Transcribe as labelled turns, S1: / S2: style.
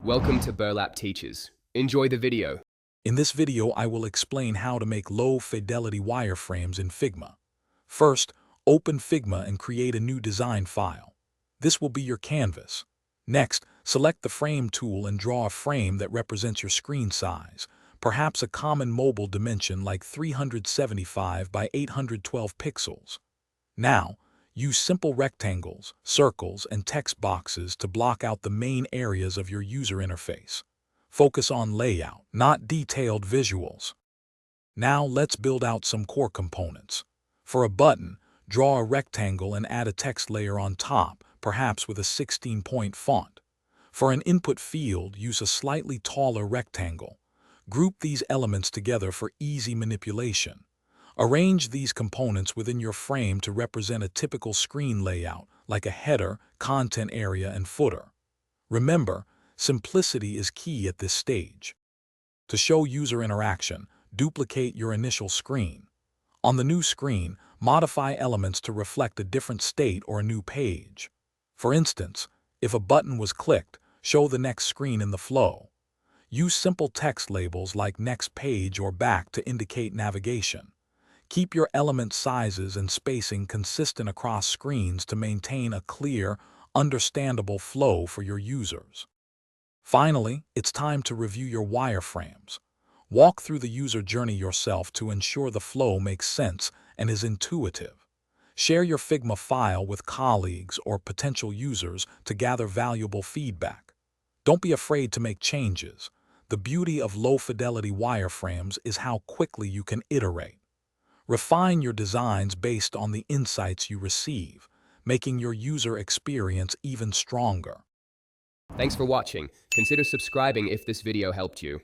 S1: Welcome to Burlap Teachers. Enjoy the video.
S2: In this video, I will explain how to make low-fidelity wireframes in Figma. First, open Figma and create a new design file. This will be your canvas. Next, select the Frame tool and draw a frame that represents your screen size, perhaps a common mobile dimension like 375 by 812 pixels. Now, use simple rectangles, circles, and text boxes to block out the main areas of your user interface. Focus on layout, not detailed visuals. Now let's build out some core components. For a button, draw a rectangle and add a text layer on top, perhaps with a 16-point font. For an input field, use a slightly taller rectangle. Group these elements together for easy manipulation. Arrange these components within your frame to represent a typical screen layout, like a header, content area, and footer. Remember, simplicity is key at this stage. To show user interaction, duplicate your initial screen. On the new screen, modify elements to reflect a different state or a new page. For instance, if a button was clicked, show the next screen in the flow. Use simple text labels like next page or back to indicate navigation. Keep your element sizes and spacing consistent across screens to maintain a clear, understandable flow for your users. Finally, it's time to review your wireframes. Walk through the user journey yourself to ensure the flow makes sense and is intuitive. Share your Figma file with colleagues or potential users to gather valuable feedback. Don't be afraid to make changes. The beauty of low-fidelity wireframes is how quickly you can iterate. Refine your designs based on the insights you receive, making your user experience even stronger.
S1: Thanks for watching. Consider subscribing if this video helped you.